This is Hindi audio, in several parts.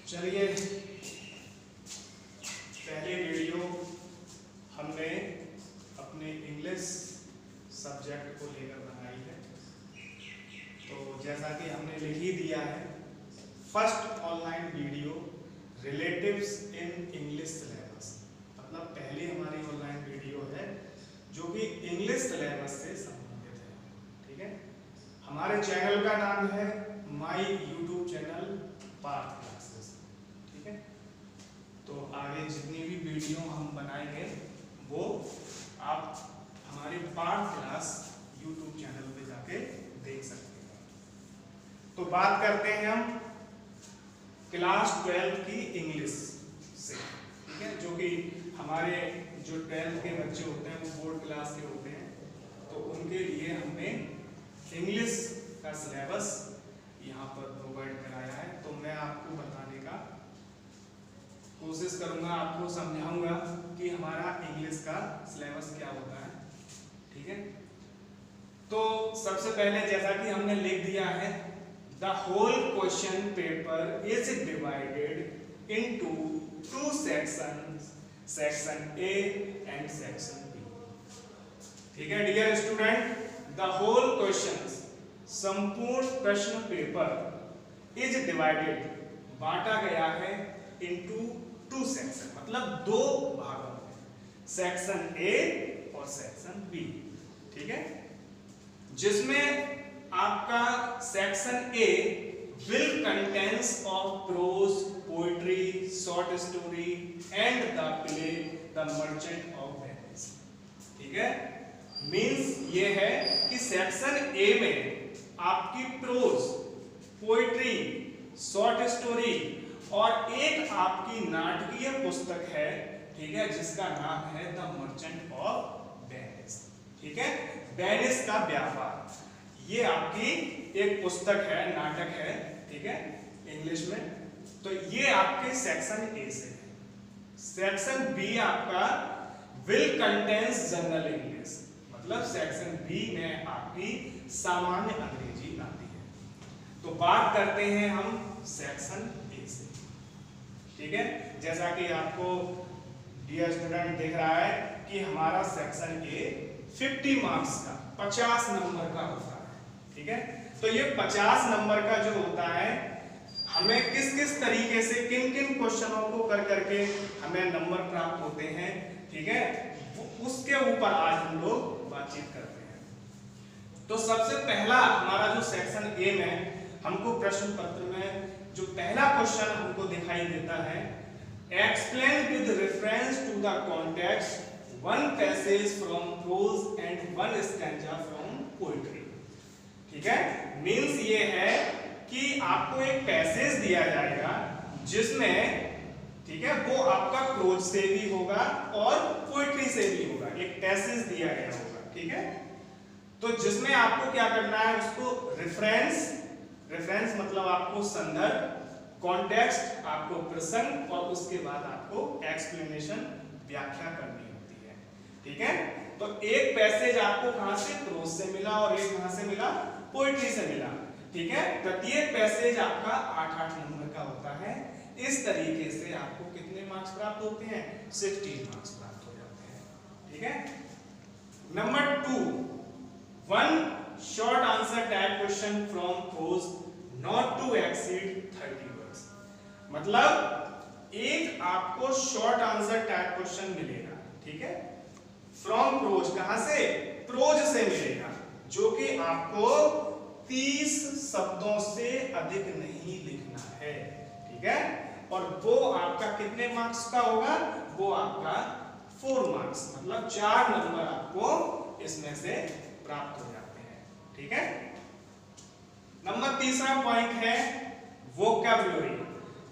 चलिए, पहले वीडियो हमने अपने इंग्लिश सब्जेक्ट को लेकर बनाई है। तो जैसा कि हमने लिख ही दिया है, first online video relatives in English syllabus, मतलब पहली हमारी ऑनलाइन वीडियो है जो कि इंग्लिश सिलेबस से संबंधित है। ठीक है, हमारे चैनल का नाम है my YouTube channel Parth classes. ठीक है, तो आगे जितनी भी वीडियो हम बनाएंगे वो आप हमारे पार्थ क्लास यूट्यूब चैनल पे जाके देख सकते हैं। तो बात करते हैं हम क्लास 12 की इंग्लिश से। ठीक है, जो कि हमारे जो 12th के बच्चे होते हैं वो बोर्ड क्लास के होते हैं, तो उनके लिए हमने इंग्लिश का सिलेबस यहाँ पर प्रोवाइड कराया है। तो मैं आपको बताने का कोशिश करूंगा, आपको समझाऊंगा कि हमारा इंग्लिश का सिलेबस क्या होता है। ठीक है, तो सबसे पहले जैसा कि हमने लिख दिया है, the whole question paper is divided into two sections, section A and section B. ठीक है dear student, the whole questions, संपूर्ण प्रश्न पेपर इज डिवाइडेड, बांटा गया है इनटू टू सेक्शन, मतलब दो भागों में, सेक्शन ए और सेक्शन बी। ठीक है, जिसमें आपका section A will contains of pros, poetry, short story and the play the merchant of Venice. ठीक है, मींस ये है कि सेक्शन ए में आपकी प्रोज, पोएट्री, शॉर्ट स्टोरी और एक आपकी नाटकीय पुस्तक है, ठीक है, जिसका नाम है द मर्चेंट ऑफ वेनिस। ठीक है, वेनिस का व्यापार, ये आपकी एक पुस्तक है, नाटक है। ठीक है, इंग्लिश में, तो ये आपके सेक्शन ए से है। सेक्शन बी आपका विल कंटेंस जनरल इंग्लिश, मतलब सेक्शन बी में आपकी सामान्य अंग्रेजी आती है। तो बात करते हैं हम सेक्शन ए से। ठीक है, जैसा कि आपको डियर स्टूडेंट दिख रहा है कि हमारा सेक्शन ए 50 मार्क्स का, 50 नंबर का होता है। ठीक है, तो ये 50 नंबर का जो होता है, हमें किस किस तरीके से, किन किन क्वेश्चनों को कर करके हमें नंबर प्राप्त होते हैं, ठीक है, उसके ऊपर आज हम लोग बातचीत करते हैं। तो सबसे पहला हमारा जो सेक्शन ए में हमको प्रश्न पत्र में जो पहला क्वेश्चन हमको दिखाई देता है, explain with reference to the context one passage from prose and one stanza from poetry. ठीक है, मींस ये है कि आपको एक पैसेज दिया जाएगा जिसमें, ठीक है, वो आपका प्रोज से भी होगा और पोएट्री से भी होगा, एक पैसेज दिया गया होगा। ठीक है, तो जिसमें आपको क्या करना है, उसको रेफरेंस, रेफरेंस मतलब आपको संदर्भ, कॉन्टेक्स्ट आपको प्रसंग, और उसके बाद आपको एक्सप्लेनेशन, व्याख्या करनी होती है। ठीक है, तो एक पैसेज आपको कहां से, प्रोज से मिला, और एक कहां से मिला, पोएट्री से मिला। ठीक है, प्रत्येक पैसेज आपका 8-8 नंबर का होता है। इस तरीके से आपको कितने मार्क्स प्राप्त होते हैं, 16 मार्क्स प्राप्त हो जाते हैं। ठीक है, number 2, one short answer type question from prose not to exceed 30 words, मतलब एक आपको शॉर्ट आंसर टाइप क्वेश्चन मिलेगा। ठीक है, फ्रॉम प्रोज, कहां से, प्रोज से मिलेगा, जो कि आपको 30 शब्दों से अधिक नहीं लिखना है। ठीक है, और वो आपका कितने मार्क्स का होगा, वो आपका 4 मार्क्स, मतलब 4 नंबर आपको इसमें से प्राप्त हो जाते हैं। ठीक है, नंबर तीसरा पॉइंट है वोकैबुलरी।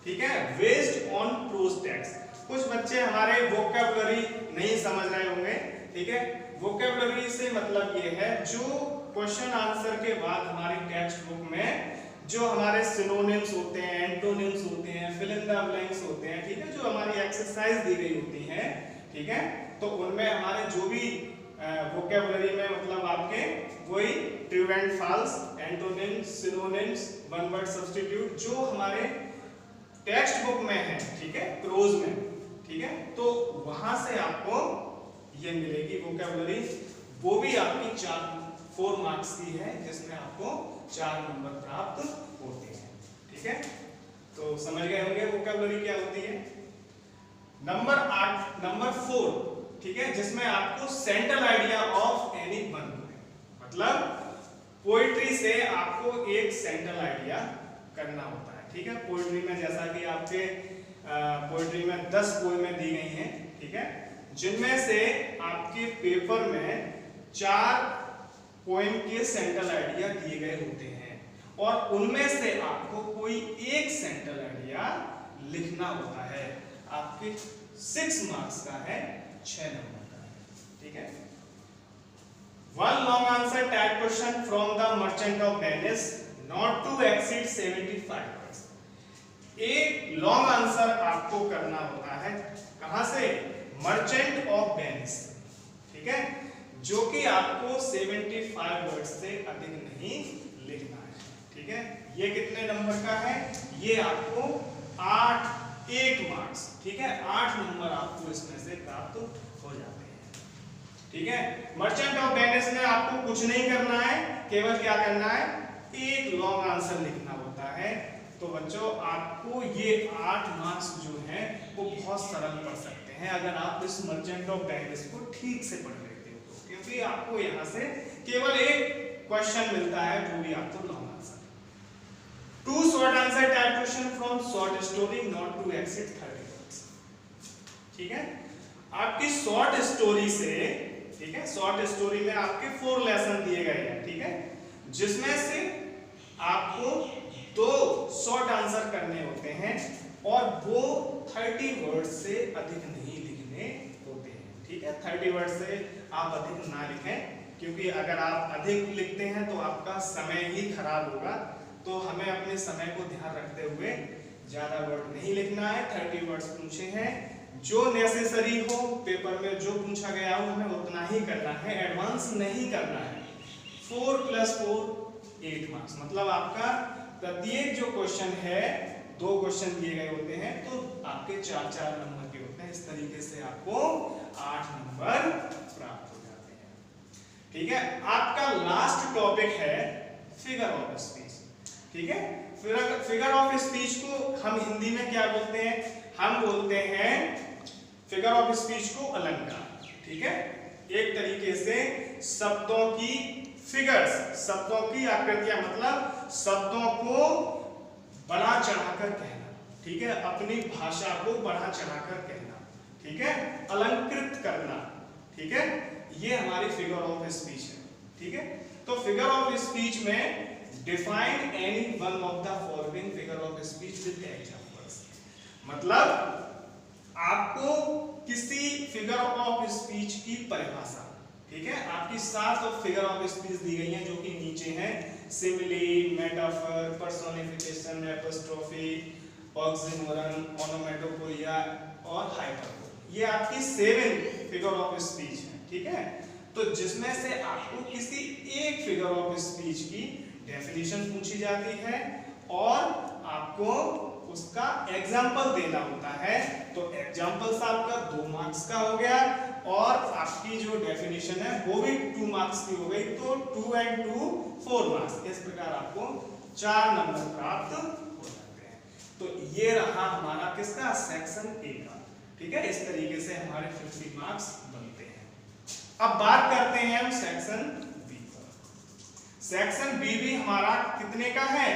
ठीक है, बेस्ड ऑन प्रोज टेक्स्ट। कुछ बच्चे हमारे वोकैबुलरी नहीं समझ रहे होंगे। ठीक है, वोकैबुलरी से मतलब ये है, जो क्वेश्चन आंसर के बाद हमारी टेक्स्ट बुक में जो हमारे सिनोनिम्स होते हैं, एंटोनिम्स होते हैं, फिल इन द ब्लैंक्स होते हैं, ठीक है, जो हमारी एक्सरसाइज दी गई होती है, ठीक है, तो उनमें हमारे जो भी वोकैबुलरी में मतलब आपके वही true and false, antonyms, synonyms, one word substitute, जो हमारे टेक्स्ट बुक में है, ठीक है, प्रोज में, ठीक है, तो वहां से आपको ये मिलेगी वोकैबुलरी, वो भी आपकी 4 मार्क्स की है, जिसमें आपको 4 नंबर प्राप्त होते हैं, ठीक है। तो समझ गए होंगे वोकैबुलरी क्या होती है। नंबर 4, ठीक है, जिसमें आपको central idea of any one, मतलब पोइट्री से आपको एक सेंट्रल आइडिया करना होता है, ठीक है। पोइट्री में जैसा कि आपके पोइट्री में 10 पोएमें दी गई हैं, ठीक है, जिनमें से आपके पेपर में 4 पोएम के सेंट्रल आइडिया दिए गए होते हैं, और उनमें से आपको कोई एक सेंट्रल आइडिया लिखना होता है। आपके 6 मार्क्स का है, 6 नंबर का है, ठीक है। One long answer type question from the Merchant of Venice, not to exceed 75 words. एक लॉन्ग आंसर आपको करना होता है, कहां से? मर्चेंट ऑफ वेनिस, ठीक है, जो कि आपको 75 वर्ड से अधिक नहीं लिखना है, ठीक है। ये कितने नंबर का है? ये आपको 8 मार्क्स, ठीक है, 8 नंबर आपको इसमें से प्राप्त हो जाते हैं, ठीक है। मर्चेंट ऑफ वेनिस में आपको कुछ नहीं करना है, केवल क्या करना है? एक लॉन्ग आंसर लिखना होता है। तो बच्चों आपको ये 8 मार्क्स जो हैं वो बहुत सरल पढ़ सकते हैं अगर आप इस मर्चेंट ऑफ वेनिस को ठीक से पढ़ लेते हो तो, क्योंकि आपको यहाँ से केवल एक क्वेश्चन मिलता है, वो भी आपको long answer. 2 short answer type question from short story, not to exceed 30 words, ठीक है। आपकी शॉर्ट स्टोरी से, ठीक है, शॉर्ट स्टोरी में आपके 4 लेसन दिए गए हैं, ठीक है, जिसमें से आपको 2 शॉर्ट आंसर करने होते हैं और वो 30 वर्ड से अधिक नहीं लिखने होते हैं, ठीक है। 30 वर्ड से आप अधिक ना लिखें, क्योंकि अगर आप अधिक लिखते हैं तो आपका समय ही खराब होगा। तो हमें अपने समय को ध्यान रखते हुए ज्यादा वर्ड नहीं लिखना है। 30 वर्ड्स पूछे हैं, जो नेसेसरी हो, पेपर में जो पूछा गया हो हमें उतना ही करना है, एडवांस नहीं करना है। 4 + 4 8 मार्क्स, मतलब आपका प्रत्येक जो क्वेश्चन है 2 क्वेश्चन दिए गए होते हैं, तो आपके 4-4 नंबर के होते हैं। इस तरीके से आपको 8 नंबर प्राप्त हो जाते हैं, ठीक है। आपका लास्ट टॉपिक है फिगर ऑफ स्पीच, ठीक है। फिगर ऑफ स्पीच को हम हिंदी में क्या बोलते हैं? हम बोलते हैं फिगर ऑफ स्पीच को अलंकार, ठीक है। एक तरीके से शब्दों की फिगर्स, शब्दों की आकृतियां, मतलब शब्दों को बढ़ा चढ़ाकर कहना, ठीक है, अपनी भाषा को बढ़ा चढ़ाकर कहना, ठीक है, अलंकृत करना, ठीक है, ये हमारी फिगर ऑफ स्पीच है, ठीक है। तो फिगर ऑफ स्पीच में define any one of the following figure of speech with examples, मतलब आपको किसी फिगर ऑफ स्पीच की परिभाषा, ठीक है, आपकी 7 फिगर ऑफ स्पीच दी गई हैं, जो कि नीचे हैं। Simile, metaphor, personification, apostrophe, oxymoron, onomatopoeia और हाइपरबोल। ये आपकी 7 फिगर ऑफ स्पीच है, ठीक है। तो जिसमें से आपको किसी एक फिगर ऑफ स्पीच की डेफिनेशन पूछी जाती है और आपको उसका एग्जाम्पल देना होता है। तो एग्जाम्पल्स आपका 2 मार्क्स का हो गया और आपकी जो डेफिनेशन है वो भी 2 मार्क्स की हो गई, तो 2 and 2 4 मार्क्स। इस प्रकार आपको 4 नंबर प्राप्त हो जाते हैं। तो ये रहा हमारा किसका? सेक्शन ए का, ठीक है। इस तरीके से हमारे 50 मार्क्स बनते हैं। अब बात करते हैं हम सेक्शन बी का। सेक्शन बी भी हमारा कितने का है?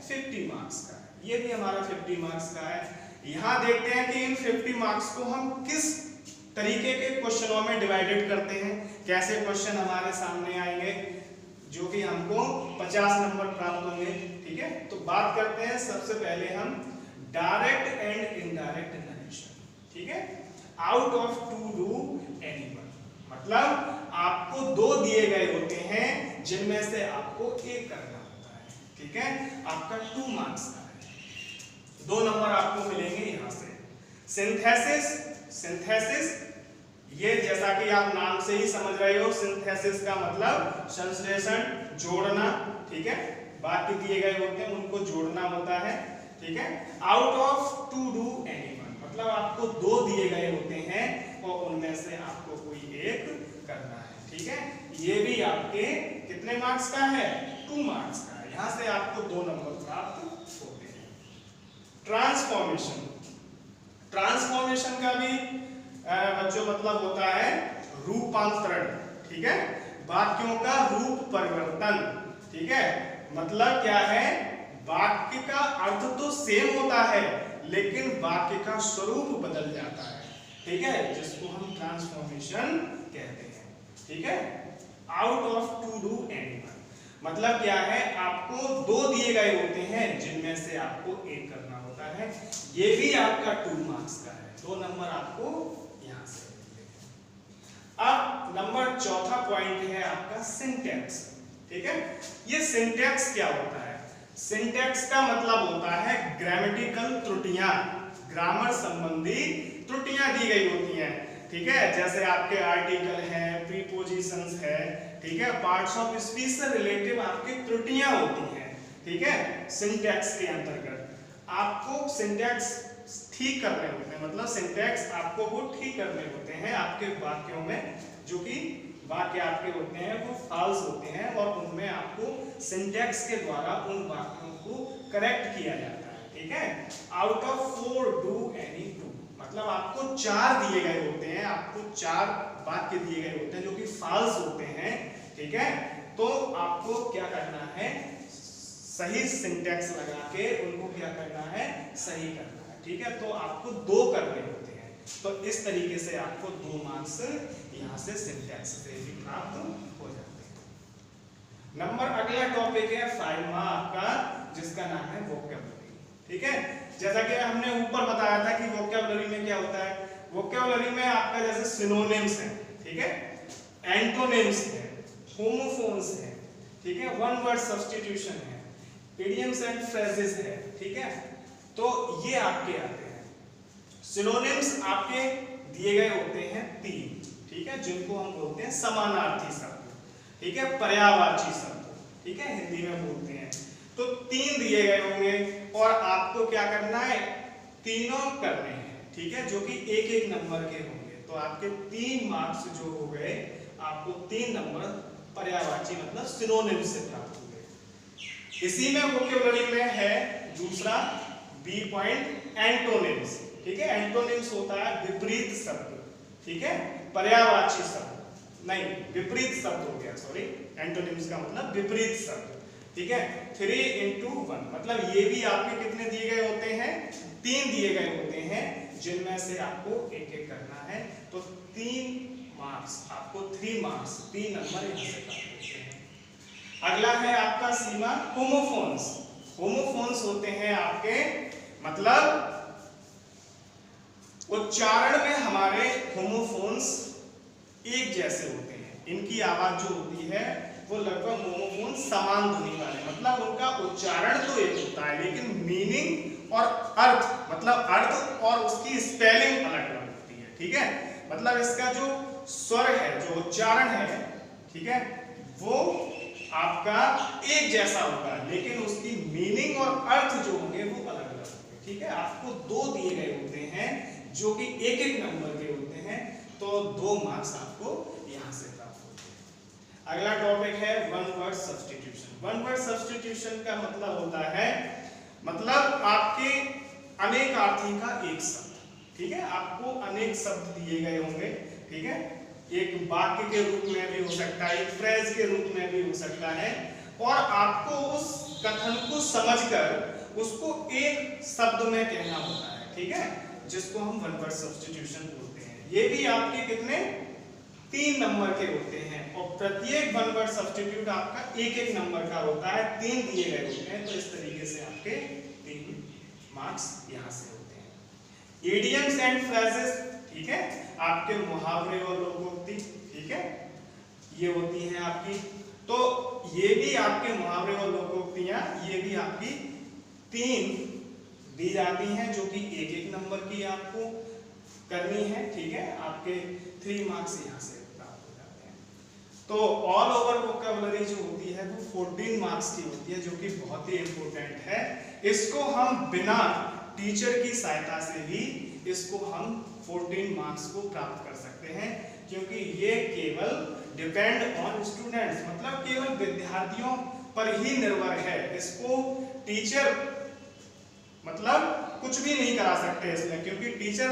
50 मार्क्स का है। ये भी हमारा 50 मार्क्स का है। यहां देखते हैं कि इन 50 मार्क्स को हम किस तरीके के क्वेश्चनों में डिवाइडेड करते हैं, कैसे क्वेश्चन हमारे सामने आएंगे जो कि हमको 50 नंबर प्राप्त होंगे, ठीक है। तो बात करते हैं सबसे पहले हम डायरेक्ट एंड इनडायरेक्ट नरेशन, ठीक है। आउट ऑफ 2 डू एनीवन, मतलब आपको 2 दिए गए होते हैं जिनमें से आपको एक करना होता है, ठीक है। आपका 2 मार्क्स का है, 2 नंबर आपको मिलेंगे यहां से। सिंथेसिस, ये जैसा कि आप नाम से ही समझ रहे हो, सिंथेसिस का मतलब संश्लेषण, जोड़ना, ठीक है। बाकी दिए गए होते हैं उनको जोड़ना होता है, ठीक है। Out of two do any one, मतलब आपको 2 दिए गए होते हैं और उनमें से आपको कोई एक करना है, ठीक है। ये भी आपके कितने मार्क्स का है? 2 मार्क्स का है। यहां से आपको 2 नंबर प्राप्त होते हैं। ट्रांसफॉर्मेशन, ट्रांसफॉर्मेशन का भी बच्चों मतलब होता है रूपांतरण, ठीक है। वाक्यों का रूप परिवर्तन, ठीक है। मतलब क्या है? वाक्य का अर्थ तो सेम होता है लेकिन वाक्य का स्वरूप बदल जाता है, ठीक है, जिसको हम ट्रांसफॉर्मेशन कहते हैं, ठीक है। Out of two do any one, मतलब क्या है? आपको 2 दिए गए होते हैं जिनमें से आपको एक करना होता है। ये भी आपका 2 मार्क्स का है, 2 नंबर आपको यहां से मिलते हैं। अब नंबर 4था पॉइंट है आपका सिंटैक्स, ठीक है। ये सिंटैक्स क्या होता है? सिंटैक्स का मतलब होता है ग्रामेटिकल त्रुटियां, ग्रामर संबंधी त्रुटियां दी गई होती हैं, ठीक है। जैसे आपके आर्टिकल है, प्रीपोजिशंस है, ठीक है, पार्ट्स ऑफ स्पीच से रिलेटिव आपकी त्रुटियां होती हैं, ठीक है। सिंटैक्स के अंतर्गत आपको सिंटैक्स ठीक करने होते हैं, मतलब सिंटैक्स आपको वो ठीक करने होते हैं आपके वाक्यों में, जो कि वाक्य आपके होते हैं वो फॉल्स होते हैं और उनमें आपको सिंटैक्स के द्वारा उन वाक्यों को करेक्ट किया जाता है, ठीक है। आउट ऑफ 4 डू एनी 2, मतलब आपको 4 दिए गए होते हैं, आपको 4 वाक्य दिए गए होते हैं जो कि फॉल्स होते हैं, ठीक है। तो आपको क्या करना है? सही सिंटैक्स लगा के उनको क्या करना है? सही करना है, ठीक है। तो आपको 2 करने होते हैं, तो इस तरीके से आपको 2 मार्क्स यहां से सिंटैक्स से भी प्राप्त हो जाते हैं। नंबर अगला टॉपिक है 5 मार्क का, जिसका नाम है वोकैबुलरी, ठीक है। जैसा कि हमने ऊपर बताया था कि वोकैबुलरी में क्या होता है? वोकैबुलरी में आपका जैसे सिनोनिम्स है, ठीक है, एंटोनिम्स है, होमोफोन्स है, ठीक है, वन वर्ड सब्स्टिट्यूशन है, इडियम्स एंड फ्रेजेस है, ठीक है। तो ये आपके आते हैं। सिनोनिम्स आपके दिए गए होते हैं 3, ठीक है, जिनको हम बोलते हैं समानार्थी शब्द, ठीक है, पर्यायवाची शब्द, ठीक है, हिंदी में बोलते हैं। तो 3 दिए गए होंगे और आपको क्या करना है? तीनों करने हैं, ठीक है, जो कि 1-1 नंबर के होंगे। तो आपके 3 मार्क्स जो हो गए, आपको 3 नंबर पर्यायवाची मतलब सिनोनिम्स से प्राप्त हो गए। इसी में वोकैबुलरी में है दूसरा बी पॉइंट एंटोनिम्स, ठीक है। एंटोनिम्स होता है विपरीत शब्द, ठीक है, पर्यायवाची शब्द नहीं, विपरीत शब्द हो गया, सॉरी, एंटोनिम्स का मतलब विपरीत शब्द, ठीक है। 3 into 1, मतलब ये भी आपके कितने दिए गए होते हैं? 3 दिए गए होते हैं, जिनमें से आपको 1-1 करना है। तो 3 मार्क्स, आपको 3 मार्क्स, 3 नंबर यहां से प्राप्त होते हैं। अगला है आपका सीमा होमोफोन्स। होमोफोन्स होते हैं आपके, मतलब उच्चारण में हमारे होमोफोन्स एक जैसे होते हैं, इनकी आवाज जो होती है वो लगभग होमोफोन समान ध्वनि वाले, मतलब उनका उच्चारण तो एक होता है लेकिन मीनिंग और अर्थ, मतलब अर्थ और उसकी स्पेलिंग अलग अलग होती है, ठीक है। मतलब इसका जो स्वर है, जो उच्चारण है, ठीक है, वो आपका एक जैसा होगा लेकिन उसकी मीनिंग और अर्थ जो होंगे वो अलग अलग होंगे, ठीक है। आपको 2 दिए गए होते हैं जो कि 1-1 नंबर के होते हैं, तो 2 मार्क्स आपको यहां से प्राप्त होते हैं। अगला टॉपिक है one word substitution. One word substitution का मतलब होता है, मतलब आपके अनेकार्थी का एक शब्द, ठीक है, आपको अनेक शब्द दिए गए होंगे, ठीक है, एक वाक्य के रूप में भी हो सकता है, एक फ्रेज के रूप में भी हो सकता है, और आपको उस कथन को समझकर उसको एक शब्द में कहना होता है, ठीक है, जिसको हम वन वर्ड सब्स्टिट्यूशन बोलते हैं। ये भी आपके कितने? 3 नंबर के होते हैं और प्रत्येक वन वर्ड सब्स्टिट्यूट आपका 1-1 नंबर का होता है, 3 दिए गए होते हैं। तो इस तरीके से आपके 3 मार्क्स यहां से होते हैं। इडियम्स एंड फ्रेजेस, ठीक है, आपके मुहावरे और लोकोक्ति, ठीक है, ये होती हैं आपकी। तो ये भी आपके मुहावरे और लोकोक्तियां, ये भी आपकी 3 दी जाती हैं, जो कि 1-1 नंबर की आपको करनी है, ठीक है। आपके 3 मार्क्स यहां से प्राप्त हो जाते हैं। तो ऑल ओवर वोकैबुलरी जो होती है वो 14 मार्क्स की होती है, जो कि बहुत ही इंपॉर्टेंट है। इसको हम बिना टीचर की सहायता से ही इसको हम 14 मार्क्स को प्राप्त कर सकते हैं, क्योंकि ये केवल डिपेंड ऑन स्टूडेंट्स, मतलब केवल विद्यार्थियों पर ही निर्भर है। इसको टीचर मतलब कुछ भी नहीं करा सकते इसमें, क्योंकि टीचर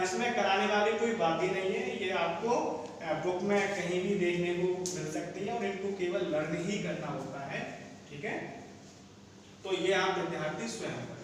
इसमें कराने वाली कोई बात ही नहीं है। ये आपको बुक में कहीं भी देखने को मिल सकती है और इनको केवल लर्न ही करना होता है, ठीक है। तो ये आप विद्यार्थी स्वयं करें।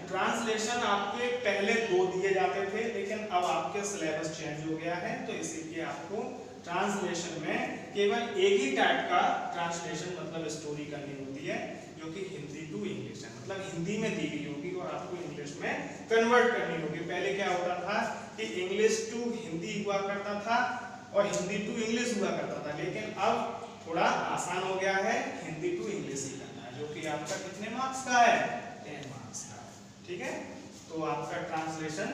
ट्रांसलेशन आपके पहले 2 दिए जाते थे, लेकिन अब आपके सिलेबस चेंज हो गया है, तो इसीलिए आपको ट्रांसलेशन में केवल एक ही टाइप का ट्रांसलेशन मतलब स्टोरी करनी होती है, जो कि हिंदी टू इंग्लिश है, मतलब हिंदी में दी गई होगी और आपको इंग्लिश में कन्वर्ट करनी होगी। पहले क्या होता था कि इंग्लिश टू हिंदी हुआ करता था और हिंदी टू इंग्लिश हुआ करता था, लेकिन अब थोड़ा आसान हो गया है, हिंदी टू इंग्लिश ही करना है, जो कि आपका कितने मार्क्स का है, 10 मार्क्स का, ठीक है। तो आपका ट्रांसलेशन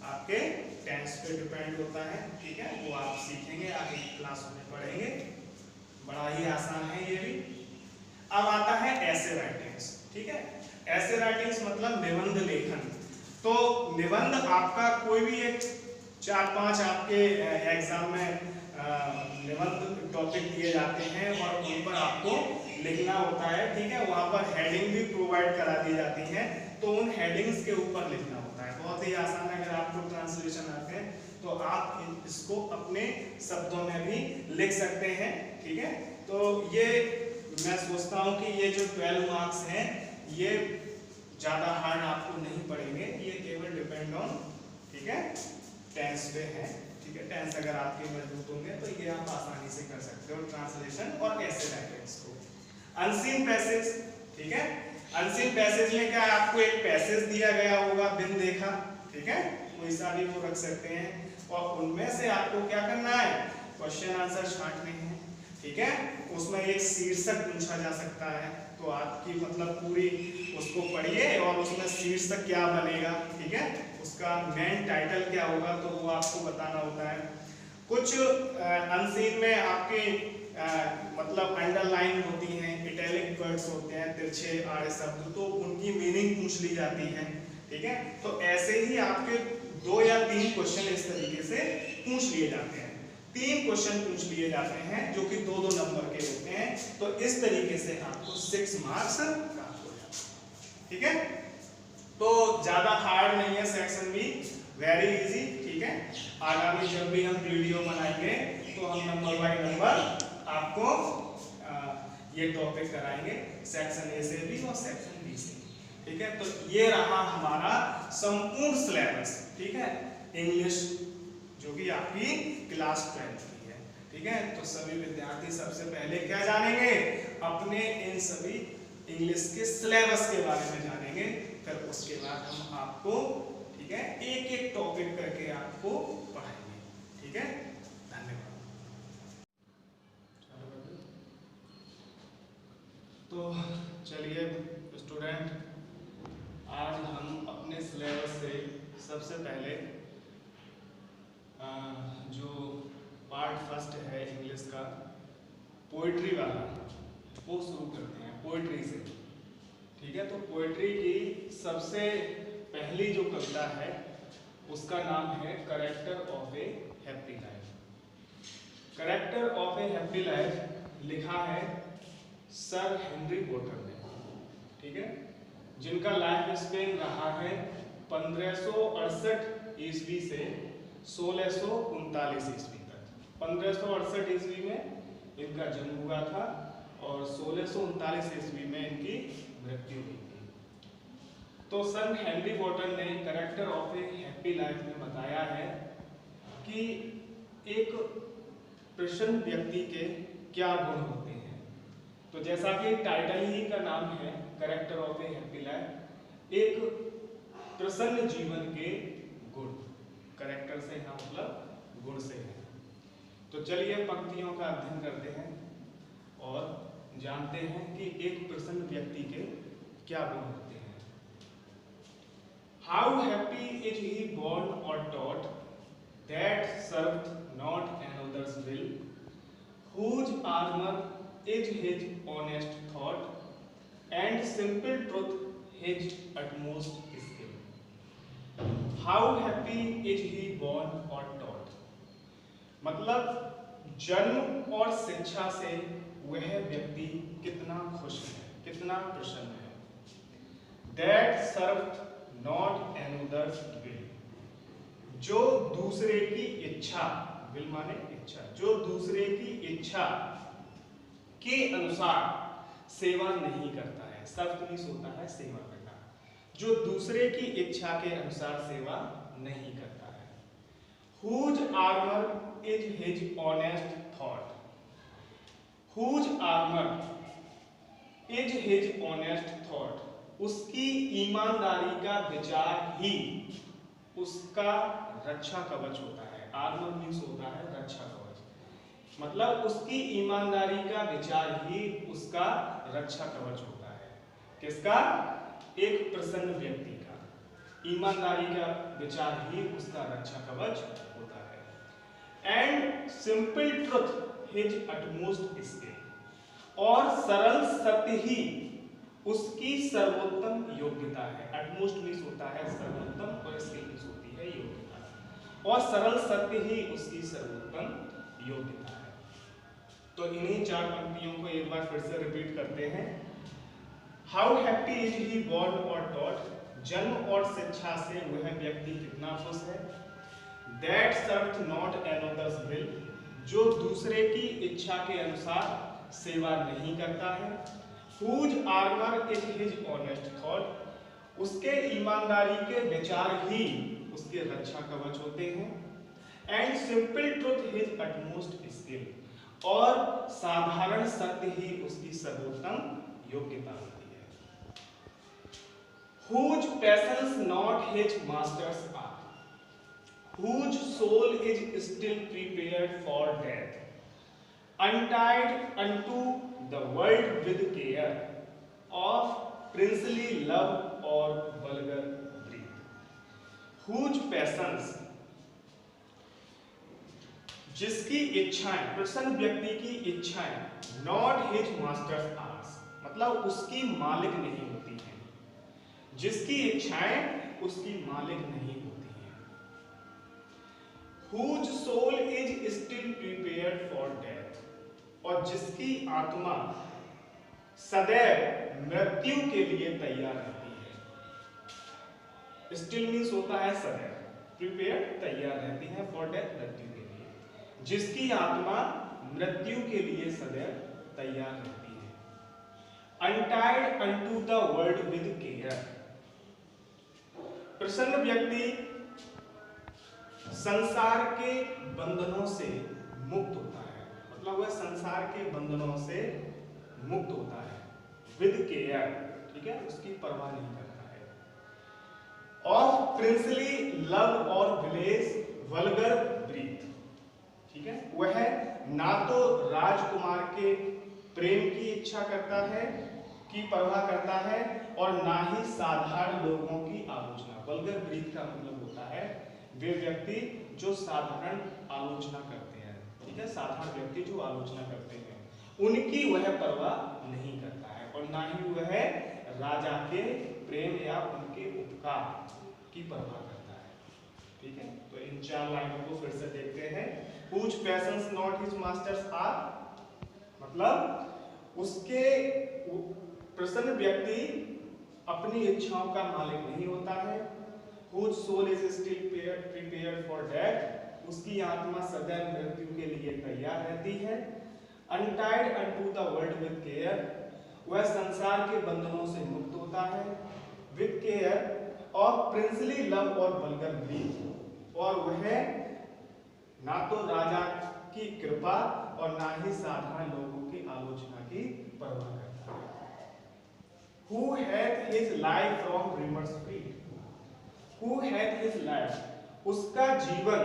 आपके टेंस पे डिपेंड होता है, ठीक है, वो आप सीखेंगे, आगे क्लास में पढ़ेंगे, बड़ा ही आसान है ये भी। अब आता है ऐसे राइटिंग्स, ठीक है। ऐसे राइटिंग्स मतलब निबंध लेखन। तो निबंध आपका कोई भी एक 4-5 आपके एग्जाम में निबंध टॉपिक दिए जाते हैं और उन पर आपको लिखना होता है, ठीक है। वहां पर हेडिंग भी प्रोवाइड करा दी जाती है, तो उन हेडिंग्स के ऊपर लिखना होता है। बहुत ही आसान है, अगर आपको ट्रांसलेशन आते हैं तो आप इसको अपने शब्दों में भी लिख सकते हैं, ठीक है। तो ये मैं सोचता हूँ कि ये जो 12 मार्क्स हैं ये ज़्यादा हार्ड आपको नहीं पड़ेंगे, ये केवल डिपेंड ऑन, ठीक है, टेंस पे है, ठीक है। टेंस अगर आपके मजबूत होंगे तो ये आप आसानी से कर सकते हो ट्रांसलेशन और ऐसे राइटिंग्स को। अनसीन पैसेज, ठीक है। अनसीन पैसेज में क्या, आपको एक पैसेज दिया गया होगा बिन देखा, ठीक है, कोई सा भी वो रख सकते हैं, और उनमें से आपको क्या करना है, क्वेश्चन आंसर छांटने हैं, ठीक है। उसमें एक शीर्षक पूछा जा सकता है, तो आपकी मतलब पूरी उसको पढ़िए और उसमें शीर्षक क्या बनेगा, ठीक है, उसका मेन टाइटल क्या होगा, तो वो आपको बताना होता है। कुछ अनसीन में आपके मतलब अंडरलाइन होती हैं, इटैलिक वर्ड्स होते हैं, तिरछे आड़े शब्द, तो उनकी मीनिंग पूछ ली जाती है, ठीक है। तो ऐसे ही आपके 2 या 3 क्वेश्चन इस तरीके से पूछ लिए जाते हैं। 3 क्वेश्चन पूछ लिए जाते हैं जो कि 2-2 नंबर के होते हैं, तो इस तरीके से आपको 6 मार्क्स प्राप्त हो जाते हैं, ठीक है। तो ज्यादा हार्ड नहीं है सेक्शन भी, वेरी इजी, ठीक है। आगामी जब भी हम वीडियो बनाएंगे तो हम नंबर बाय नंबर आपको ये टॉपिक कराएंगे, सेक्शन ए से भी और सेक्शन बी से, ठीक है। तो ये रहा हमारा संपूर्ण सिलेबस, ठीक है, इंग्लिश जो कि आपकी क्लास 12 की है, ठीक है। तो सभी विद्यार्थी सबसे पहले क्या जानेंगे, अपने इन सभी इंग्लिश के सिलेबस के बारे में जानेंगे, फिर उसके बाद हम आपको, ठीक है, एक एक टॉपिक करके आपको पढ़ाएंगे, ठीक है। धन्यवाद। तो चलिए स्टूडेंट, आज हम अपने सिलेबस से सबसे पहले जो पार्ट फर्स्ट है इंग्लिश का पोइट्री वाला, वो शुरू करते हैं पोइट्री से, ठीक है। तो पोइट्री की सबसे पहली जो कविता है उसका नाम है character of A happy life. Character of A happy life लिखा है सर हेनरी पोर्टर ने, ठीक है, जिनका लाइफ स्पेन रहा है 1568 ईस्वी से 1639 ईस्वी तक। 1568 ईस्वी में इनका जन्म हुआ था और 1639 ईस्वी में इनकी मृत्यु हुई थी। तो सर हेनरी पोर्टर ने character of A happy life में बताया है कि एक प्रसन्न व्यक्ति के क्या गुण होते हैं। तो जैसा कि टाइटल ही का नाम है character of A happy life, एक प्रसन्न जीवन के गुण, कैरेक्टर से यहाँ मतलब गुण से है। तो चलिए पंक्तियों का अध्ययन करते हैं और जानते हैं कि एक प्रसन्न व्यक्ति के क्या गुण होते हैं। How happy is he born or taught, that served not another's will, whose armor is his honest thought, and simple truth his utmost skill. How happy is he born or taught? मतलब जन्म और शिक्षा से वह व्यक्ति कितना खुश है, कितना प्रसन्न है। That served not another's will, जो दूसरे की इच्छा, विल माने इच्छा, जो दूसरे की इच्छा के अनुसार सेवा नहीं करता है। सर्व मीन्स होता है सेवा करना, जो दूसरे की इच्छा के अनुसार सेवा नहीं करता है। Whose armor is his honest thought? Whose armor is his honest thought? उसकी ईमानदारी का विचार ही उसका रक्षा कवच होता है। आर्मर मीन्स होता है रक्षा कवच, मतलब उसकी ईमानदारी का विचार ही उसका रक्षा कवच होता है। किसका? एक प्रसन्न व्यक्ति का ईमानदारी का विचार ही उसका रक्षा कवच होता है। And simple truth his utmost skill, और सरल सत्य ही उसकी सर्वोत्तम योग्यता है। अटमोस्ट मीन्स होता है सर्वोत्तम, और स्किल मीन्स होती है योग्यता, और सरल सत्य ही उसकी सर्वोत्तम योग्यता है। तो इन्हीं चार पंक्तियों को एक बार फिर से रिपीट करते हैं। How happy is he born और टॉट, जन्म और शिक्षा से वह व्यक्ति कितना खुश है। That served not another's will, जो दूसरे की इच्छा के अनुसार सेवा नहीं करता है। Whose armor is his honest thought, उसके ईमानदारी के विचार ही उसके रक्षा कवच होते हैं। And simple truth his utmost skill, और साधारण सत्य ही उसकी सर्वोत्तम योग्यता होती है। Whose passions not his master's art, whose soul is still prepared for death, untied unto the world with care of princely love or vulgar greed. Whose passions, जिसकी इच्छाएं, प्रसन्न व्यक्ति की इच्छाएं, not his master's arts, मतलब उसकी मालिक नहीं होती हैं। जिसकी इच्छाएं उसकी मालिक नहीं होती हैं। Whose soul is still prepared for death, और जिसकी आत्मा सदैव मृत्यु के लिए तैयार रहती है। स्टिल मीन्स होता है सदैव, प्रिपेयर तैयार रहती है, फॉर डेथ मृत्यु के लिए। जिसकी आत्मा मृत्यु के लिए सदैव तैयार रहती है। Untied unto the world with care, प्रसन्न व्यक्ति संसार के बंधनों से मुक्त होता है, मतलब वह संसार के बंधनों से मुक्त होता है। विद केयर, ठीक है, उसकी परवाह नहीं करता है। ऑफ प्रिंसली लव और विलेज वल्गर ब्रीथ, ठीक है, वह ना तो राजकुमार के प्रेम की इच्छा करता है, की परवाह करता है, और ना ही साधारण लोगों की आलोचना। वल्गर ब्रीथ का मतलब होता है वे व्यक्ति जो साधारण आलोचना करते हैं, ठीक है, साधारण व्यक्ति जो आलोचना करते हैं उनकी वह परवाह नहीं करता है, और ना ही वह राजा के प्रेम या उनके उपकार की परवाह करता है। ठीक है, तो इन चार लाइनों को फिर से देखते हैं। Whose passions not his masters are, मतलब उसके प्रसन्न व्यक्ति अपनी इच्छाओं का मालिक नहीं होता है। Whose soul is still prepared for death, उसकी आत्मा सदैव मृत्यु के लिए तैयार रहती है। Untied unto the world with care, वह संसार के बंधनों से मुक्त होता है। With care of princely love और vulgar greed, और वह ना तो राजा की कृपा और ना ही साधारण लोगों की आलोचना की परवाह करता है। Who hath his life from rumors freed, who hath his life, उसका जीवन,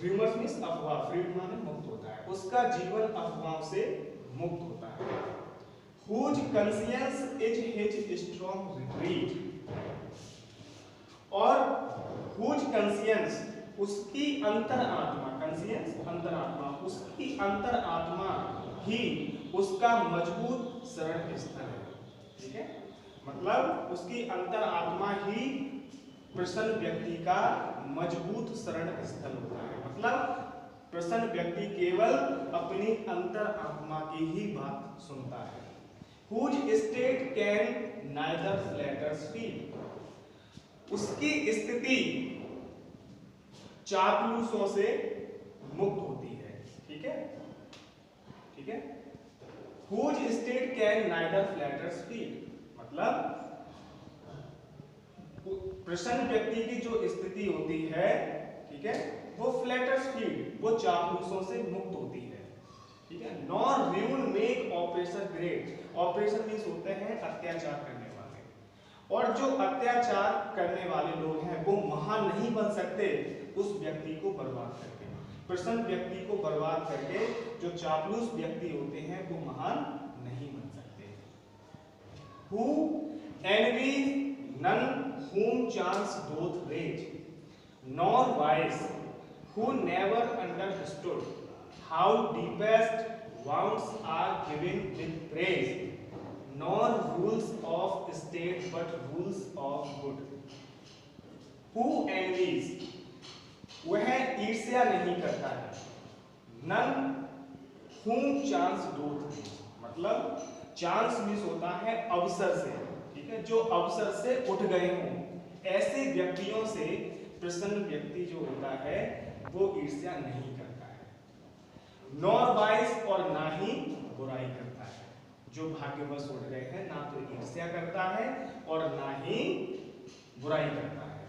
rumors means अफवाह, freed माने मुक्त होता है, उसका जीवन अफवाहों से मुक्त होता है। Whose conscience is his strong retreat, और whose conscience, उसकी अंतर आत्मा, conscience अंतर आत्मा, उसकी अंतर आत्मा ही उसका मजबूत शरण स्थल है। ठीक है, मतलब उसकी अंतर आत्मा ही प्रसन्न व्यक्ति का मजबूत शरण स्थल होता है। मतलब प्रसन्न व्यक्ति केवल अपनी अंतर आत्मा की ही बात सुनता है। Whose state can neither flatter feel, उसकी स्थिति चापलूसों से मुक्त होती है। ठीक है, ठीक है। Whose state can neither flatter feel, मतलब प्रसन्न व्यक्ति की जो स्थिति होती है, ठीक है, वो फ्लैटर्स फील्ड, वो चापलूसों से मुक्त होती है। ठीक है, nor rule make operation great, operation means होते हैं अत्याचार करने वाले, और जो अत्याचार करने वाले लोग हैं वो महान नहीं बन सकते उस व्यक्ति को बर्बाद करके। प्रसन्न व्यक्ति को बर्बाद करके जो चापलूस व्यक्ति होते हैं वो महान नहीं बन सकते। Who envies none whom chance doth rage, nor wise who never understood how deepest wounds are given with praise, nor rules of state but rules of good. Who envies, वह ईर्ष्या नहीं करता है। None whom chance doth rage, मतलब चांस मिस होता है अवसर से, ठीक है, जो अवसर से उठ गए हों, ऐसे व्यक्तियों से प्रसन्न व्यक्ति जो होता है वो ईर्ष्या नहीं करता है। नॉर वाइस, और ना ही बुराई करता है। जो भाग्यवश उठ गए हैं ना तो ईर्ष्या करता है और ना ही बुराई करता है।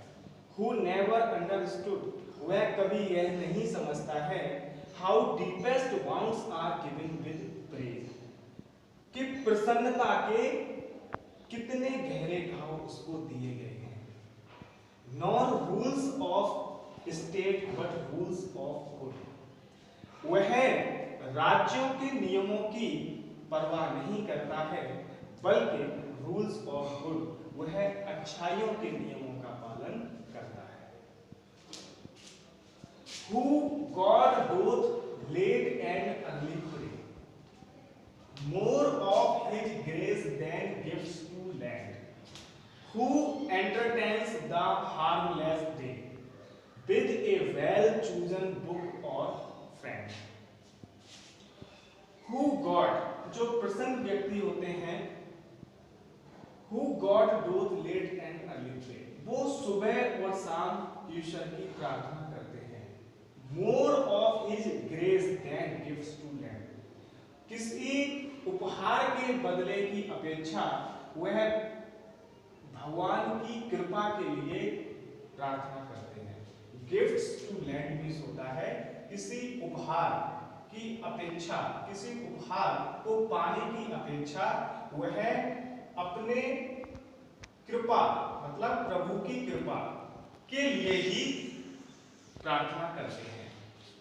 Who never understood, वह कभी यह नहीं समझता है how deepest wounds are given with praise, कि प्रसन्नता के कितने गहरे घाव उसको दिए गए हैं। Nor rules of state but rules of good, वह राज्यों के नियमों की परवाह नहीं करता है बल्कि रूल्स ऑफ गुड, वह अच्छाइयों के नियमों का पालन करता है। Who God doth late and early pray, more of his grace than gifts to lend, who entertains the harmless day with a well chosen book or friend. Who God, जो प्रसन्न व्यक्ति होते हैं, who God doth late and early pray, वो सुबह और शाम ईश्वर की प्रार्थना करते हैं। More of his grace than gifts to lend, किसी उपहार के बदले की अपेक्षा वह भगवान की कृपा के लिए प्रार्थना करते हैं। गिफ्ट्स टू लैंड मीन्स होता है किसी उपहार की अपेक्षा, किसी उपहार को पाने की अपेक्षा वह अपने कृपा, मतलब प्रभु की कृपा के लिए ही प्रार्थना करते हैं।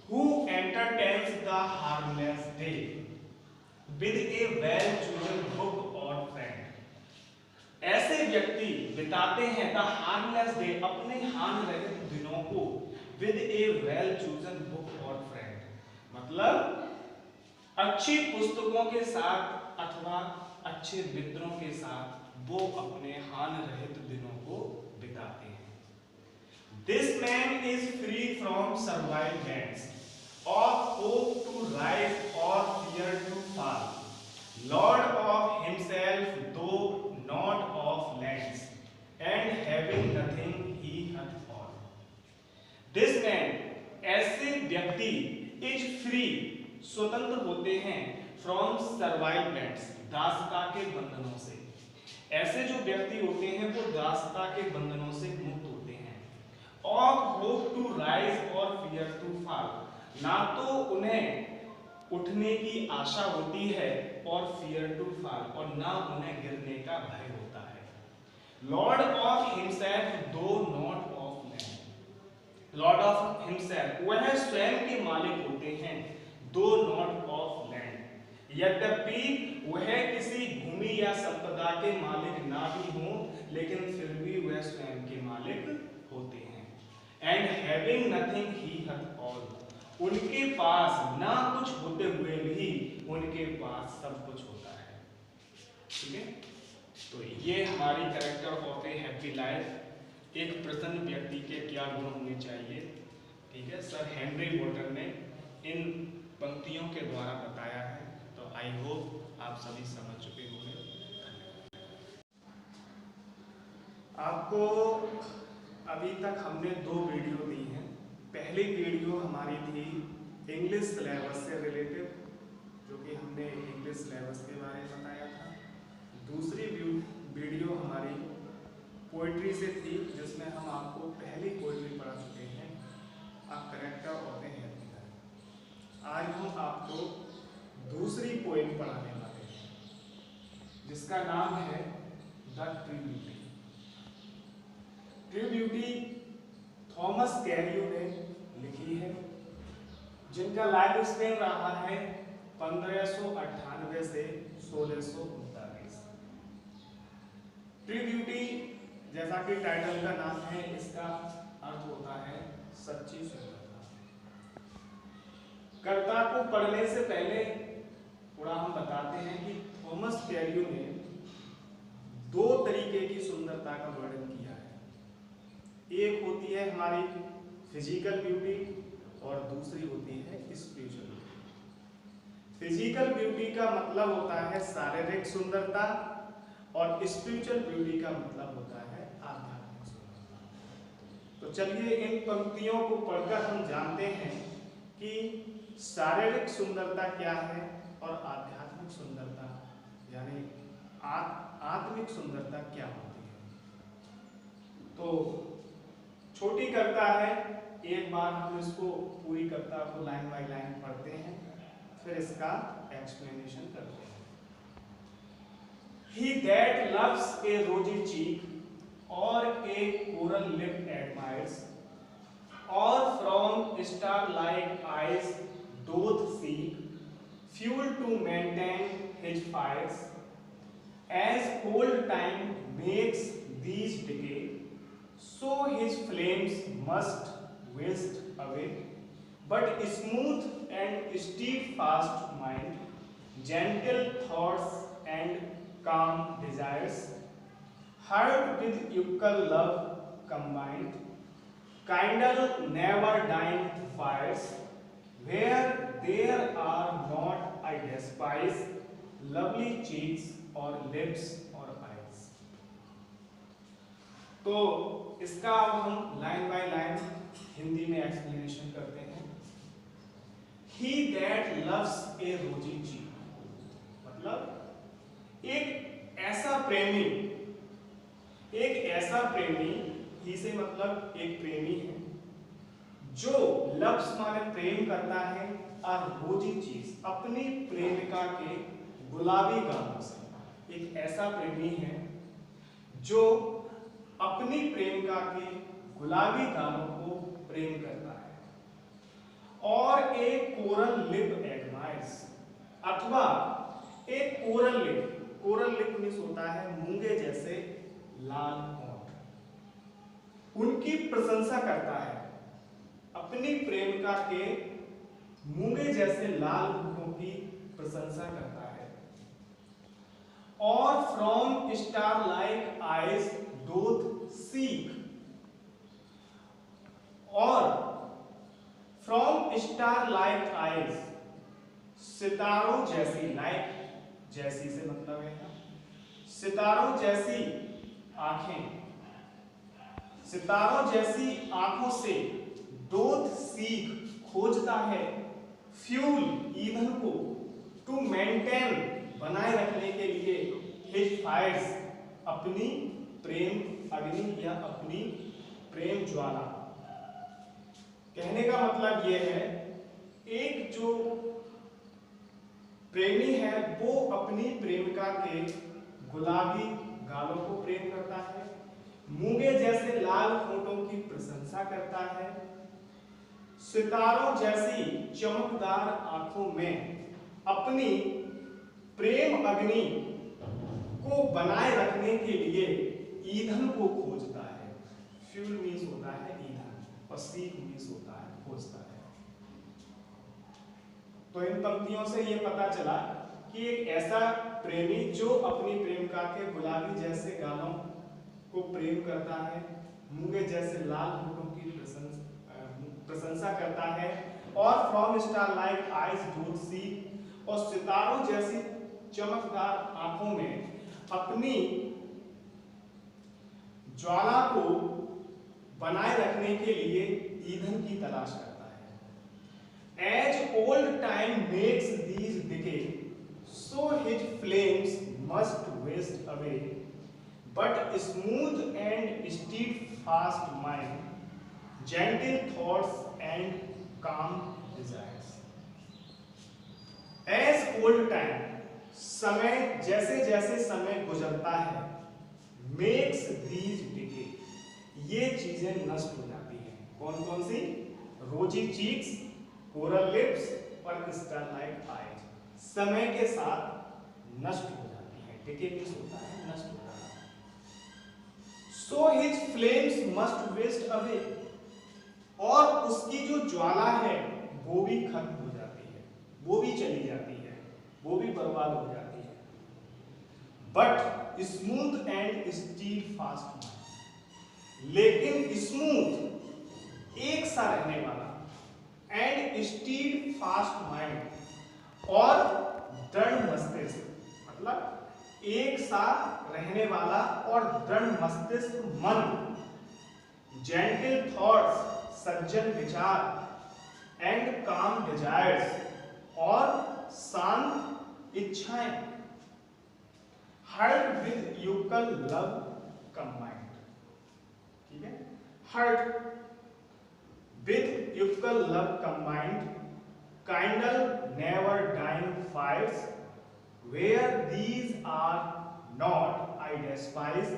Who entertains the harmless day with a well chosen book or friend, ऐसे व्यक्ति बिताते हैं द हार्मलेस डे, अपने हानि रहित दिनों को, with A well chosen book और फ्रेंड, मतलब अच्छी पुस्तकों के साथ अथवा अच्छे मित्रों के साथ वो अपने हानि रहित दिनों को बिताते हैं। This man is free from servile bands of hope to rise or fear to fall, Lord of himself though not of lands, and having nothing he hath all. This man, ऐसे व्यक्ति is free, स्वतंत्र होते हैं from servile bands, दासता के बंधनों से। ऐसे जो व्यक्ति होते हैं वो दासता के बंधनों से मुक्त होते हैं। Of hope to rise or fear to fall, ना तो उन्हें उठने की आशा होती है और fear to fall, और ना उन्हें गिरने का भय होता है। Lord of himself though not of land, Lord of himself, वह स्वयं के मालिक होते हैं, though not of land, यद्यपि वह किसी भूमि या संपदा के मालिक ना भी हो, लेकिन फिर भी वह स्वयं के मालिक होते हैं। And having nothing he hath all, उनके पास ना कुछ होते हुए भी उनके पास सब कुछ होता है। ठीक है। तो ये हमारी character of A happy life, एक प्रसन्न व्यक्ति के क्या गुण होने चाहिए। ठीक है, सर हेनरी वॉल्टर ने इन पंक्तियों के द्वारा बताया है। तो आई होप आप सभी समझ चुके होंगे। आपको अभी तक हमने 2 वीडियो दी हैं। पहली वीडियो हमारी थी इंग्लिश सिलेबस से रिलेटेड, जो कि हमने इंग्लिश सिलेबस के बारे में बताया था। दूसरी वीडियो हमारी पोइट्री से थी, जिसमें हम आपको पहली पोइट्री पढ़ा चुके हैं, a character of A happy life. आज हम आपको दूसरी पोएम पढ़ाने वाले हैं, जिसका नाम है the true beauty. True beauty Thomas Cairo ने लिखी है, जिनका लाइफ स्पेन रहा है 1598 से 1639। ट्रू ब्यूटी, जैसा कि टाइटल का नाम है, इसका अर्थ होता है सच्ची सुंदरता। कविता को पढ़ने से पहले थोड़ा हम बताते हैं कि थॉमस कैरियो ने 2 तरीके की सुंदरता का वर्णन किया है। एक होती है हमारी फिजिकल ब्यूटी और दूसरी होती है स्पिरिचुअल ब्यूटी। फिजिकल ब्यूटी का मतलब होता है शारीरिक सुंदरता और स्पिरिचुअल ब्यूटी का मतलब होता है आध्यात्मिक सुंदरता। तो चलिए इन पंक्तियों को पढ़कर हम जानते हैं कि शारीरिक सुंदरता क्या है और आध्यात्मिक सुंदरता यानी आत्मिक सुंदरता क्या होती है। तो छोटी कविता है, एक बार हम इसको पूरी कविता को लाइन बाय लाइन पढ़ते हैं, फिर इसका एक्सप्लेनेशन करते हैं। He that loves a rosy cheek or a coral lip admires, or from star-like eyes doth seek fuel to maintain his fires, as old time makes these decay, so his flames must waste away. But smooth and steadfast mind, gentle thoughts and calm desires, heart with equal love combined, kindle never dying fires, where there are not, I despise, lovely cheeks or lips or eyes। तो इसका अब हम लाइन बाय लाइन हिंदी में एक्सप्लेनेशन करते हैं। He that loves a rosy cheek, मतलब एक ऐसा प्रेमी, ही से मतलब एक प्रेमी है जो लव्स माने प्रेम करता है, और रोजी चीज अपनी प्रेमिका के गुलाबी गालों से। एक ऐसा प्रेमी है जो अपनी प्रेमिका के गुलाबी गालों को प्रेम करता है। और एक कोरल लिप एडमायर्स, अथवा एक कोरल लिप मीन्स होता है मूंगे जैसे लाल होंठ, उनकी प्रशंसा करता है। अपनी प्रेमिका के मूंगे जैसे लाल होठों की प्रशंसा करता है। और from star like eyes doth seek, और फ्रॉम स्टार लाइक आइज, सितारों जैसी, लाइक जैसी से मतलब है सितारों जैसी आंखें, सितारों जैसी आंखों से डोथ सीख खोजता है फ्यूल ईंधन को, टू मेंटेन बनाए रखने के लिए हिज फायर्स अपनी प्रेम अग्नि या अपनी प्रेम ज्वाला। कहने का मतलब यह है, एक जो प्रेमी है वो अपनी प्रेमिका के गुलाबी गालों को प्रेम करता है, मूंगे जैसे लाल होठों की प्रशंसा करता है, सितारों जैसी चमकदार आंखों में अपनी प्रेम अग्नि को बनाए रखने के लिए ईंधन को खोजता है। फ्यूल मीन्स होता है ईंधन, और सीख मीन्स होता है खोजता है। तो इन पंक्तियों से ये पता चला कि एक ऐसा प्रेमी जो अपनी प्रेमिका के गुलाबी जैसे गालों को प्रेम करता है, मूंगे जैसे लाल होठों की प्रशंसा करता है, और from star like eyes don't see, और सितारों जैसी चमकदार आंखों में अपनी ज्वाला को बनाए रखने के लिए ईंधन की तलाश करता है। As old time makes these decay, so his flames must waste away, but smooth and steadfast mind, gentle thoughts and calm desires. As old time, समय जैसे जैसे समय गुजरता है, makes these decay, ये चीजें नष्ट हो जाती हैं। कौन कौन सी? रोजी चीक्स, कोरल लिप्स और क्रिस्टल लाइक आईज समय के साथ नष्ट हो जाती हैं। डिके मींस होता है नष्ट हो जाना। So his flames must waste away, और उसकी जो ज्वाला है वो भी खत्म हो जाती है, वो भी चली जाती है, वो भी बर्बाद हो जाती है। But smooth and steel fast, लेकिन स्मूथ एक सा रहने वाला एंड स्टील फास्ट माइंड, और दृढ़ मस्तिष्क, मतलब एक सा रहने वाला और दृढ़ मस्तिष्क मन, जेंटल थॉट्स सज्जन विचार, एंड काम डिजायर्स, और शांत इच्छाएं, heart with equal love combined, ठीक है, heart with equal love combined, kindle never dying fires, where these are not I despise,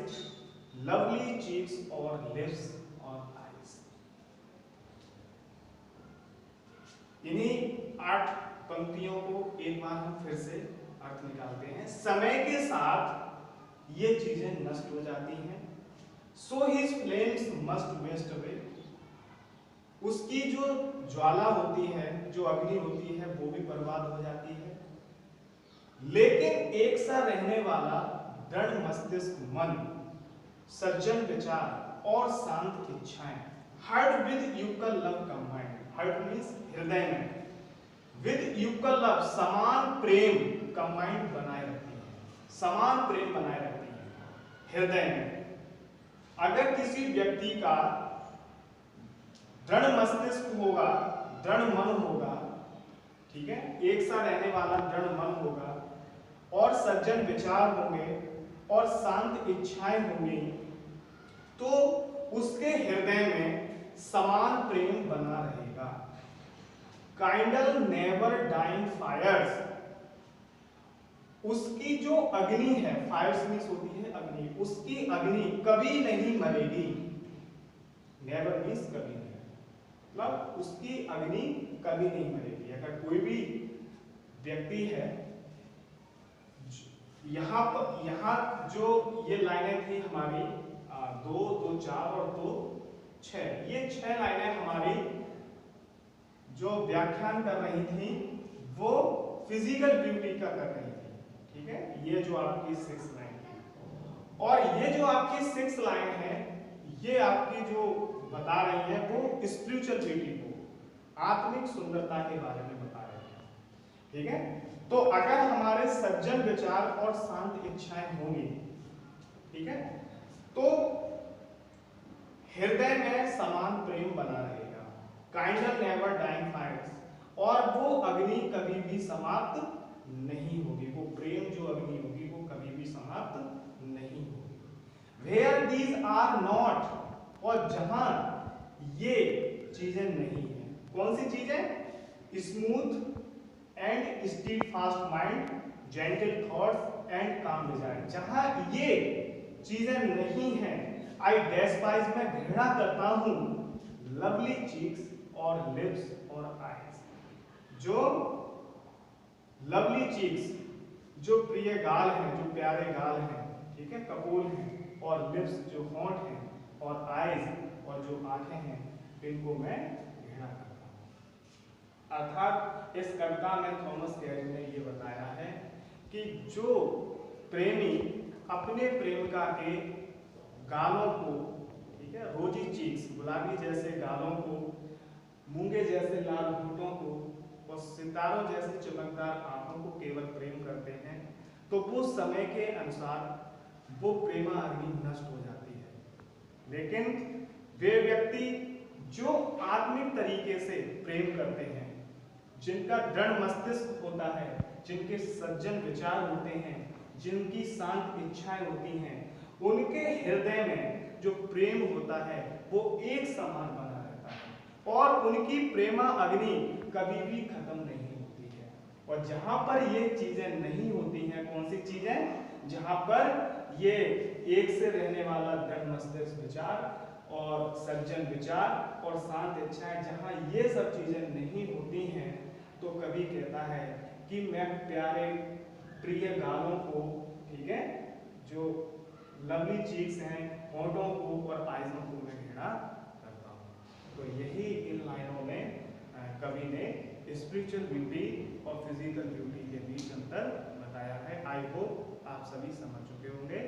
lovely cheeks or lips or eyes. इन्हीं 8 पंक्तियों को एक बार हम फिर से अर्थ निकालते हैं। समय के साथ ये चीजें नष्ट हो जाती हैं। So his flames must waste away, उसकी जो ज्वाला होती है, जो अग्नि होती है, वो भी बर्बाद हो जाती है। लेकिन एक सा रहने वाला दृढ़ मस्तिष्क मन, सज्जन विचार और शांत इच्छाएं, heart with equal love combined, heart means हृदय में, विद यूकल लव समान प्रेम कंबाइंड बनाए रखती है, समान प्रेम बनाए रखती है हृदय में। अगर किसी व्यक्ति का दृढ़ मस्तिष्क होगा, दृढ़ मन होगा, ठीक है, एक सा रहने वाला दृढ़ मन होगा, और सज्जन विचार होंगे और शांत इच्छाएं होंगी, तो उसके हृदय में समान प्रेम बना रहेगा। काइंडल नेवर डाइंग फायर्स, उसकी जो अग्नि है, फायर्स मींस होती है अग्नि, उसकी अग्नि कभी नहीं मरेगी। नेवर मींस कभी नहीं, मतलब उसकी अग्नि कभी नहीं मरेगी। अगर कोई भी व्यक्ति है, यहाँ जो ये लाइनें थी हमारी 2, 2, 4 और 2, 6, ये 6 लाइनें हमारी जो व्याख्यान कर रही थी वो फिजिकल ब्यूटी का कर रही थी, ठीक है। ये जो आपकी 6 लाइन थी, और ये जो आपकी 6 लाइन है, ये आपकी जो बता रही है वो स्पिरिचुअल ब्यूटी को, आत्मिक सुंदरता के बारे में बता रही है, ठीक है। तो अगर हमारे सज्जन विचार और शांत इच्छाएं होंगी, ठीक है, तो हृदय में समान प्रेम बना रहेगा। काइंडल नेवर डाइंग फायर्स, और वो अग्नि कभी भी समाप्त नहीं होगी, वो प्रेम जो अग्नि होगी वो कभी भी समाप्त नहीं होगी। वेयर दीज आर नॉट, और जहां ये चीजें नहीं है, कौन सी चीजें? Smooth and steadfast mind, gentle thoughts and calm desire, जहां ये चीजें नहीं हैं, आई डेस्पाइज, मैं घृणा करता हूं, लवली चीक्स और लिप्स और आईज, जो लवली चीक्स, जो प्रिय गाल हैं, जो प्यारे गाल हैं, ठीक है, कपोल हैं, और लिप्स जो होंठ हैं, और आईज और जो आंखें हैं, इनको मैं घृणा करता हूं। अर्थात इस कविता में थॉमस कैरी ने ये बताया है कि जो प्रेमी अपने प्रेमिका के गालों को, ठीक है, रोजी चीक्स, गुलाबी जैसे गालों को, मूंगे जैसे लाल होठों को और सितारों जैसे चमकदार आंखों को केवल प्रेम करते हैं, तो वो समय के अनुसार वो प्रेमा अग्नि नष्ट हो जाती है। लेकिन वे व्यक्ति जो आत्मिक तरीके से प्रेम करते हैं, जिनका दृढ़ मस्तिष्क होता है, जिनके सज्जन विचार होते हैं, जिनकी शांत इच्छाएं होती हैं, उनके हृदय में जो प्रेम होता है वो एक समान बना रहता है और उनकी प्रेमा अग्नि कभी भी खत्म नहीं होती है। और जहां पर ये चीजें नहीं होती हैं, कौन सी चीजें? जहां पर ये एक से रहने वाला दृढ़ मस्तिष्क विचार और सज्जन विचार और शांत इच्छाएं, जहां ये सब चीजें नहीं होती हैं, तो कभी कहता है कि मैं प्यारे प्रिय गालों को, ठीक है, जो लवली चीक्स हैं, होठों को और आइज़ों को मैं घृणा करता हूँ। तो यही इन लाइनों में कवि ने स्पिरिचुअल ब्यूटी और फिजिकल ब्यूटी के बीच अंतर बताया है। आई होप आप सभी समझ चुके होंगे।